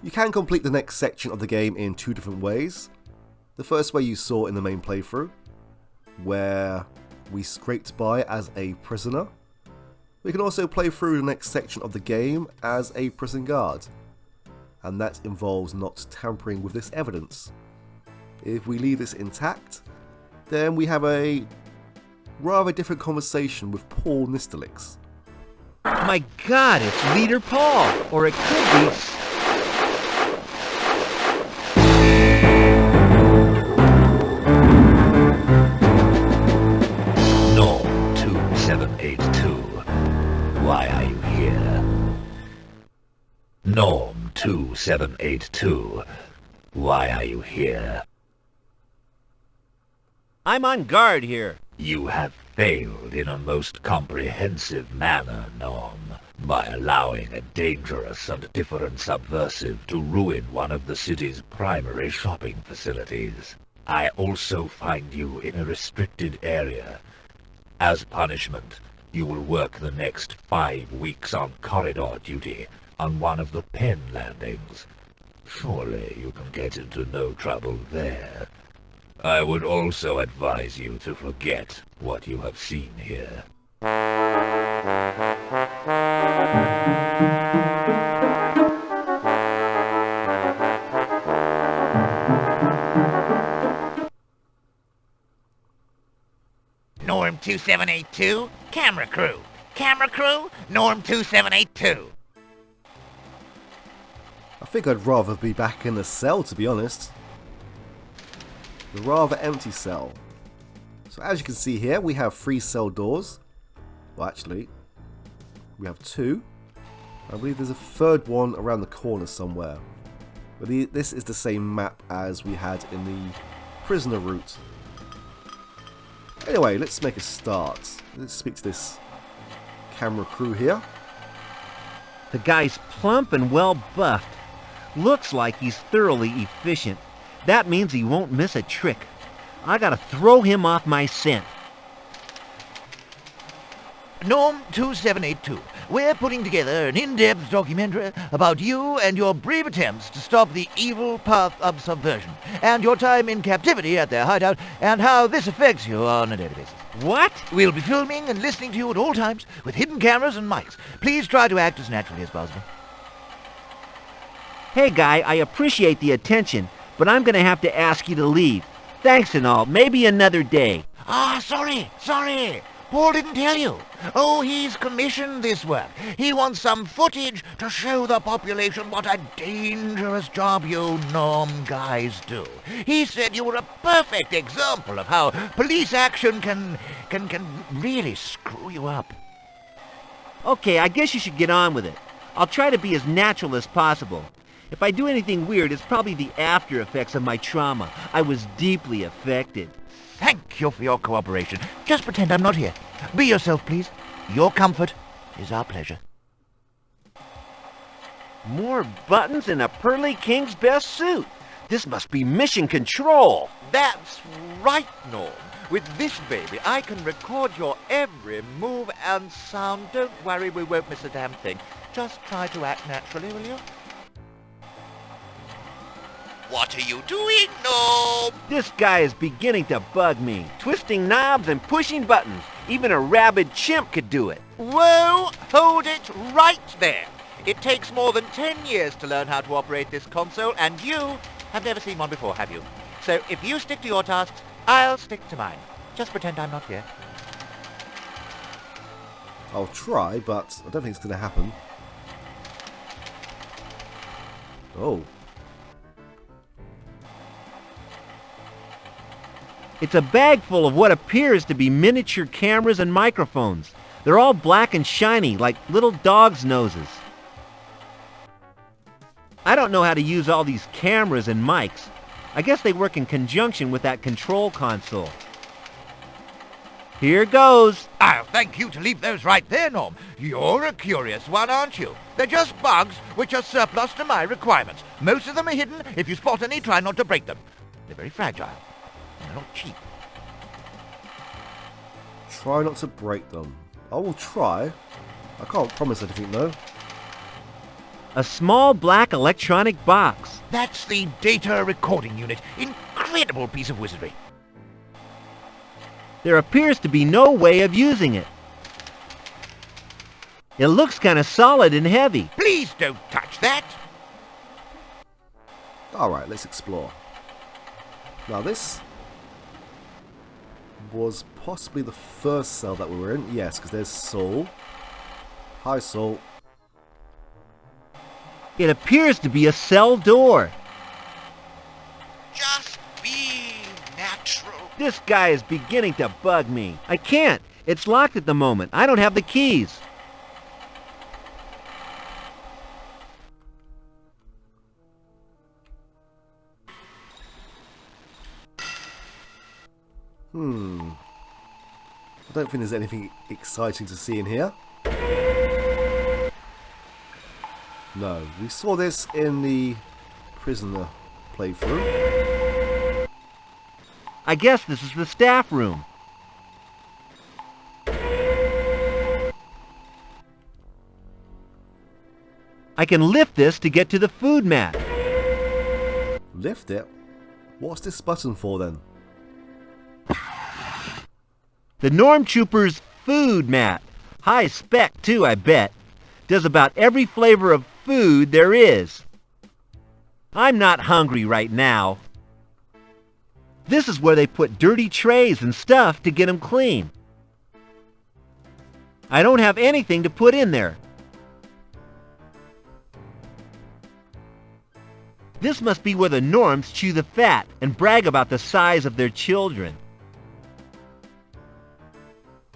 You can complete the next section of the game in two different ways. The first way you saw in the main playthrough, where we scraped by as a prisoner. We can also play through the next section of the game as a prison guard, and that involves not tampering with this evidence. If we leave this intact, then we have a rather different conversation with Paul Nistelix. My God, it's Leader Paul, or it could be... Norm 2782. Why are you here? Norm 2782. Why are you here? I'm on guard here. You have failed in a most comprehensive manner, Norm, by allowing a dangerous and different subversive to ruin one of the city's primary shopping facilities. I also find you in a restricted area. As punishment, you will work the next 5 weeks on corridor duty on one of the pen landings. Surely you can get into no trouble there. I would also advise you to forget what you have seen here. Norm 2782, camera crew. Camera crew, Norm 2782. I think I'd rather be back in the cell, to be honest. The rather empty cell. So as you can see here, we have 3 cell doors. Well, actually, we have 2. I believe there's a third one around the corner somewhere. But this is the same map as we had in the prisoner route. Anyway, let's make a start. Let's speak to this camera crew here. The guy's plump and well buffed. Looks like he's thoroughly efficient. That means he won't miss a trick. I gotta throw him off my scent. Norm 2782, we're putting together an in-depth documentary about you and your brave attempts to stop the evil path of subversion, and your time in captivity at their hideout, and how this affects you on a daily basis. What? We'll be filming and listening to you at all times, with hidden cameras and mics. Please try to act as naturally as possible. Hey guy, I appreciate the attention, but I'm gonna have to ask you to leave. Thanks and all, maybe another day. Sorry. Paul didn't tell you. Oh, he's commissioned this work. He wants some footage to show the population what a dangerous job you Norm guys do. He said you were a perfect example of how police action can really screw you up. Okay, I guess you should get on with it. I'll try to be as natural as possible. If I do anything weird, it's probably the after effects of my trauma. I was deeply affected. Thank you for your cooperation. Just pretend I'm not here. Be yourself, please. Your comfort is our pleasure. More buttons in a Pearly King's best suit. This must be mission control. That's right, Norm. With this baby, I can record your every move and sound. Don't worry, we won't miss a damn thing. Just try to act naturally, will you? What are you doing, Norm? This guy is beginning to bug me. Twisting knobs and pushing buttons. Even a rabid chimp could do it. Whoa! Hold it right there. It takes more than 10 years to learn how to operate this console, and you have never seen one before, have you? So if you stick to your tasks, I'll stick to mine. Just pretend I'm not here. I'll try, but I don't think it's going to happen. Oh. It's a bag full of what appears to be miniature cameras and microphones. They're all black and shiny, like little dogs' noses. I don't know how to use all these cameras and mics. I guess they work in conjunction with that control console. Here goes. I'll thank you to leave those right there, Norm. You're a curious one, aren't you? They're just bugs which are surplus to my requirements. Most of them are hidden. If you spot any, try not to break them. They're very fragile. They're not cheap. Try not to break them. I will try. I can't promise anything though. A small black electronic box. That's the data recording unit. Incredible piece of wizardry. There appears to be no way of using it. It looks kind of solid and heavy. Please don't touch that. Alright, let's explore. Now this was possibly the first cell that we were in. Yes, because there's Saul. Hi, Saul. It appears to be a cell door. Just be natural. This guy is beginning to bug me. I can't. It's locked at the moment. I don't have the keys. I don't think there's anything exciting to see in here. No, we saw this in the prisoner playthrough. I guess this is the staff room. I can lift this to get to the food mat. Lift it? What's this button for then? The Norm Trooper's food mat. High spec too, I bet. Does about every flavor of food there is. I'm not hungry right now. This is where they put dirty trays and stuff to get them clean. I don't have anything to put in there. This must be where the Norms chew the fat and brag about the size of their children.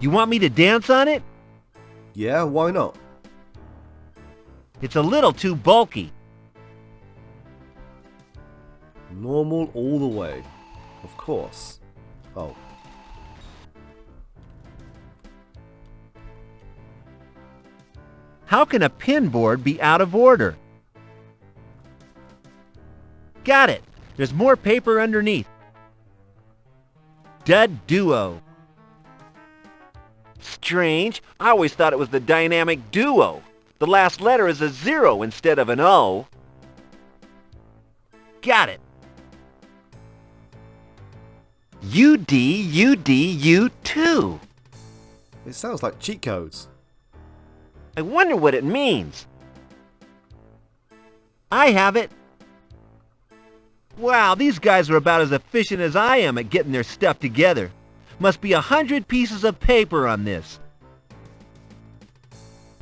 You want me to dance on it? Yeah, why not? It's a little too bulky. Normal all the way. Of course. Oh. How can a pin board be out of order? Got it. There's more paper underneath. Dud Duo. Strange. I always thought it was the dynamic duo. The last letter is a 0 instead of an O. Got it. UDUDU2. It sounds like cheat codes. I wonder what it means. I have it. Wow, these guys are about as efficient as I am at getting their stuff together. Must be 100 pieces of paper on this.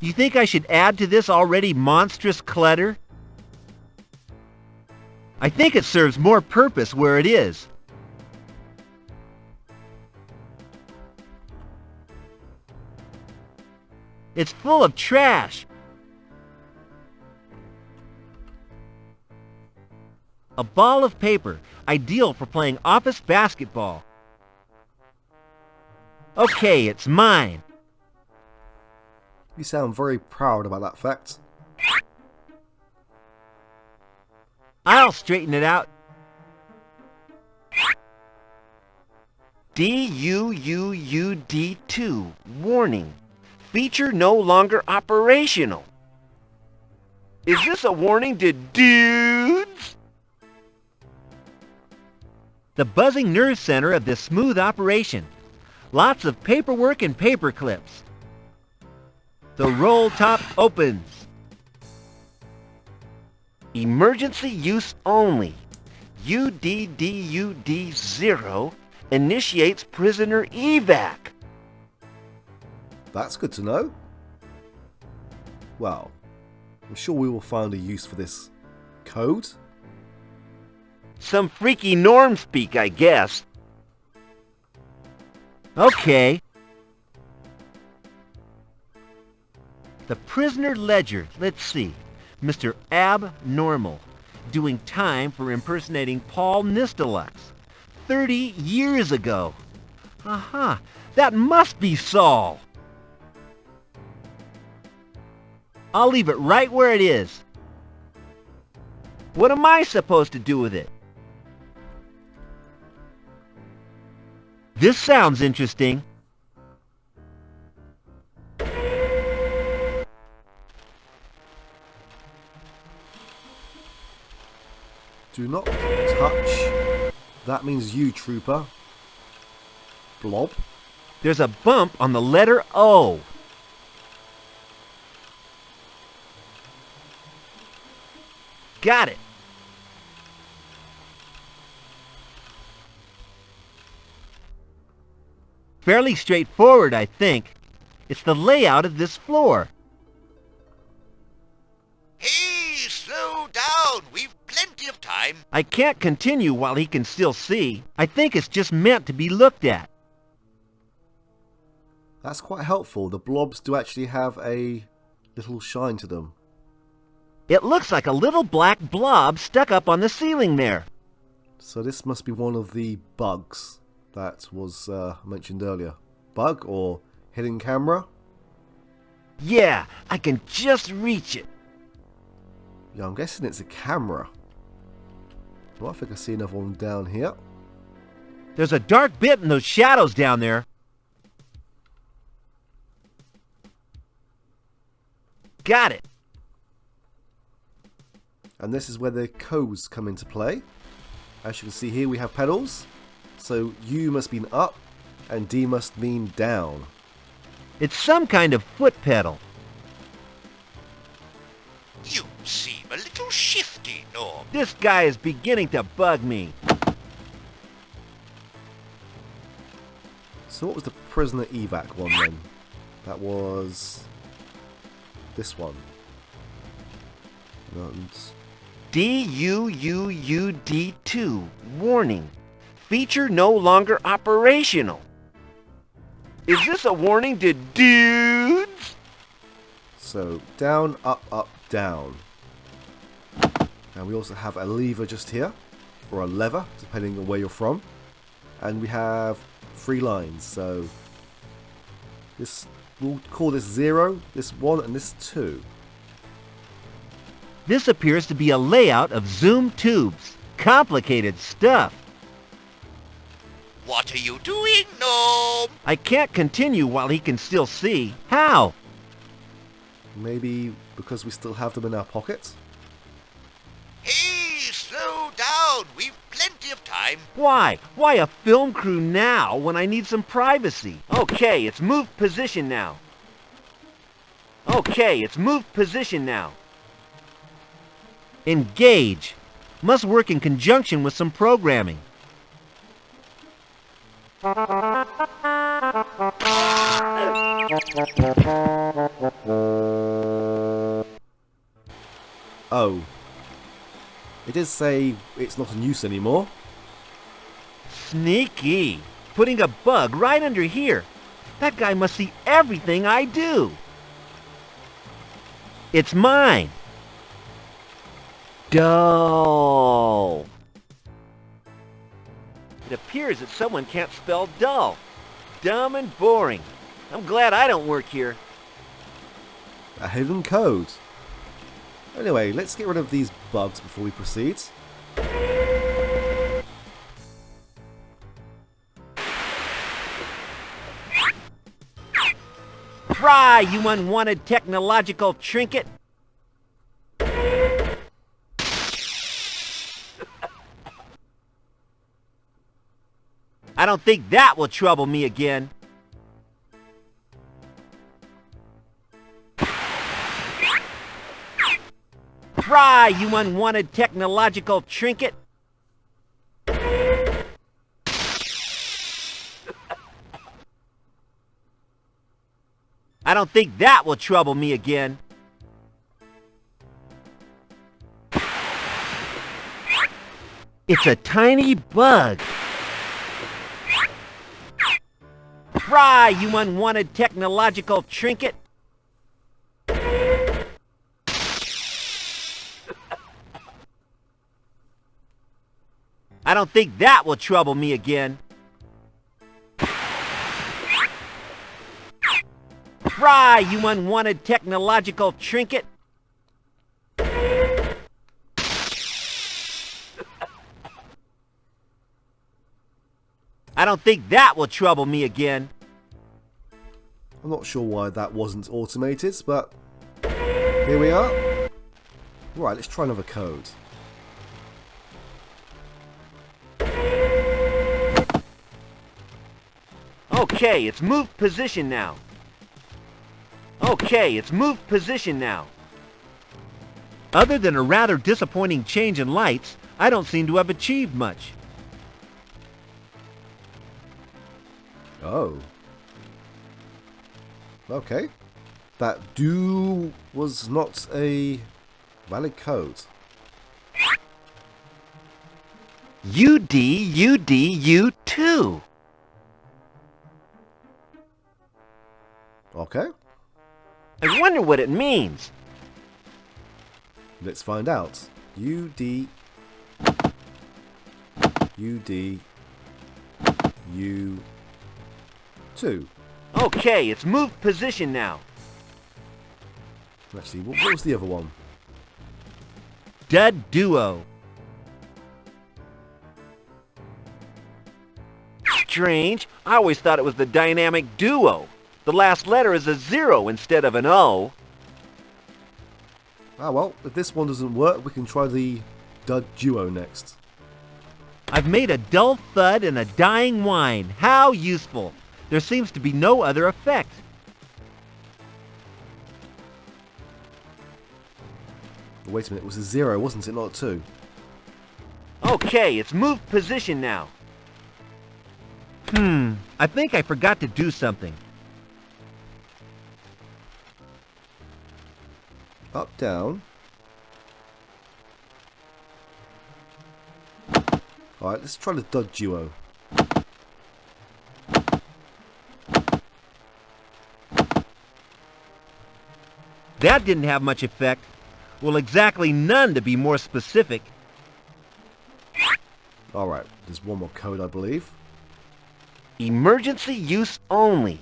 You think I should add to this already monstrous clutter? I think it serves more purpose where it is. It's full of trash. A ball of paper, ideal for playing office basketball. Okay, it's mine. You sound very proud about that fact. I'll straighten it out. DUUUD2. Warning. Feature no longer operational. Is this a warning to dudes? The buzzing nerve center of this smooth operation. Lots of paperwork and paper clips. The roll top opens. Emergency use only. UDDUD0 initiates prisoner evac. That's good to know. Well, I'm sure we will find a use for this code. Some freaky norm speak, I guess. Okay. The prisoner ledger, let's see. Mr. Abnormal, doing time for impersonating Paul Nistelux. 30 years ago. Aha, that must be Saul. I'll leave it right where it is. What am I supposed to do with it? This sounds interesting. Do not touch. That means you, trooper. Blob. There's a bump on the letter O. Got it. Fairly straightforward, I think. It's the layout of this floor. Hey, slow down. We've plenty of time. I can't continue while he can still see. I think it's just meant to be looked at. That's quite helpful. The blobs do actually have a little shine to them. It looks like a little black blob stuck up on the ceiling there. So this must be one of the bugs that was mentioned earlier. Bug or hidden camera? Yeah, I can just reach it. Yeah, I'm guessing it's a camera. Well, I think I see another one down here. There's a dark bit in those shadows down there. Got it. And this is where the codes come into play. As you can see here, we have pedals. So U must mean up and D must mean down. It's some kind of foot pedal. You seem a little shifty, Norm. This guy is beginning to bug me. So what was the prisoner evac one then? That was this one. And DUUUD2. Warning. Feature no longer operational. Is this a warning to dudes? so down, up, down. And we also have a lever just here, or a lever, depending on where you're from. And we have 3 lines, so this, we'll call this 0, this 1, and this 2. This appears to be a layout of zoom tubes. Complicated stuff. What are you doing, Norm? I can't continue while he can still see. How? Maybe because we still have them in our pockets? Hey, slow down. We've plenty of time. Why? Why a film crew now when I need some privacy? Okay, it's moved position now. Okay, it's moved position now. Engage. Must work in conjunction with some programming. Oh. It did say it's not in use anymore. Sneaky. Putting a bug right under here. That guy must see everything I do. It's mine. Dull. It appears that someone can't spell dull. Dumb and boring. I'm glad I don't work here. A hidden code. Anyway, let's get rid of these bugs before we proceed. Try, you unwanted technological trinket. I don't think that will trouble me again. Try, you unwanted technological trinket. I don't think that will trouble me again. It's a tiny bug. Try, you unwanted technological trinket. I don't think that will trouble me again. Try, you unwanted technological trinket. I don't think that will trouble me again. I'm not sure why that wasn't automated, but here we are. Right, let's try another code. Okay, it's moved position now. Okay, it's moved position now. Other than a rather disappointing change in lights, I don't seem to have achieved much. Oh. Okay. That do was not a valid code. UDUDU2. Okay. I wonder what it means. Let's find out. UD U2. Okay, it's moved position now. Actually, what was the other one? Dud Duo. Strange. I always thought it was the dynamic duo. The last letter is a 0 instead of an O. Ah well, if this one doesn't work, we can try the Dud Duo next. I've made a dull thud and a dying whine. How useful. There seems to be no other effect. Wait a minute, it was a 0, wasn't it? Not a 2. Okay, it's moved position now. I think I forgot to do something. Up, down. Alright, let's try the Dud Duo. That didn't have much effect. Well, exactly none to be more specific. Alright, there's one more code, I believe. Emergency use only.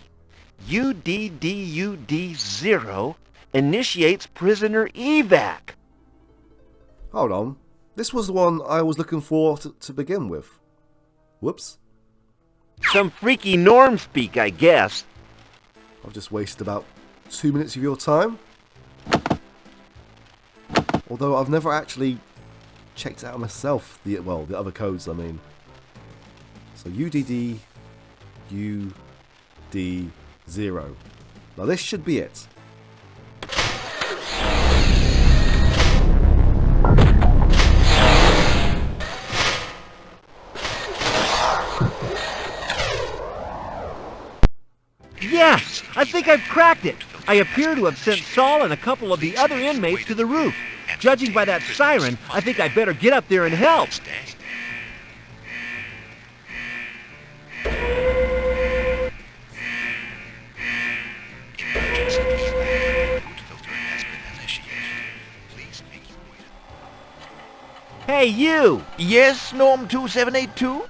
UDDUD0 initiates prisoner evac. Hold on. This was the one I was looking for to begin with. Whoops. Some freaky norm speak, I guess. I've just wasted about 2 minutes of your time. Although I've never actually checked out myself the other codes, I mean. So UDD UD0. Now this should be it. Yes, I think I've cracked it. I appear to have sent Saul and a couple of the other inmates to the roof. Judging by that siren, I think I better get up there and help. Hey, you! Yes, Norm 2782?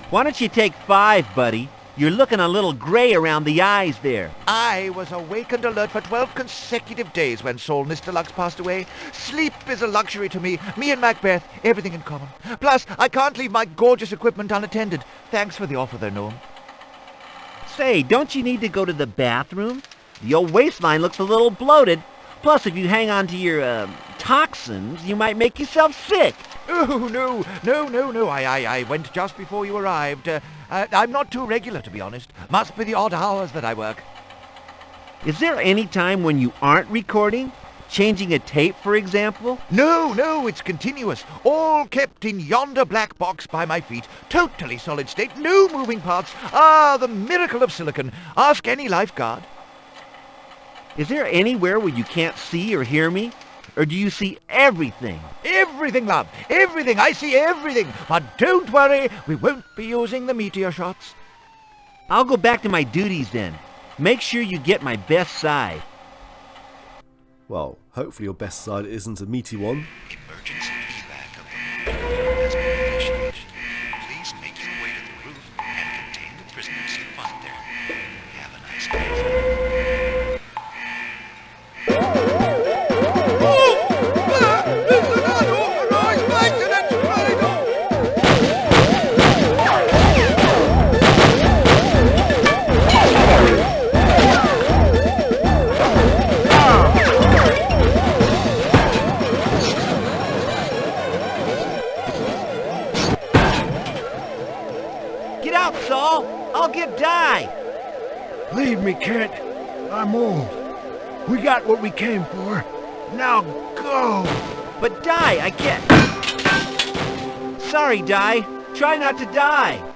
Why don't you take 5, buddy? You're looking a little gray around the eyes there. I was awake and alert for 12 consecutive days when Saul Nistelux passed away. Sleep is a luxury to me. Me and Macbeth, everything in common. Plus, I can't leave my gorgeous equipment unattended. Thanks for the offer there, Norm. Say, don't you need to go to the bathroom? The old waistline looks a little bloated. Plus, if you hang on to your, toxins, you might make yourself sick. Oh, no. I went just before you arrived. I'm not too regular, to be honest. Must be the odd hours that I work. Is there any time when you aren't recording? Changing a tape, for example? No, it's continuous. All kept in yonder black box by my feet. Totally solid state, no moving parts. Ah, the miracle of silicon. Ask any lifeguard. Is there anywhere where you can't see or hear me? Or do you see everything? Everything, love. Everything. I see everything. But don't worry, we won't be using the meteor shots. I'll go back to my duties then. Make sure you get my best side. Well, hopefully your best side isn't a meaty one. Emergency evac of the has been initiated. Please make your way to the roof and contain the prisoners you find there. Have a nice day. Get out, Saul! I'll get Di! Leave me, Kent. I'm old. We got what we came for. Now go! But Di, I can't... Sorry, Di. Try not to die.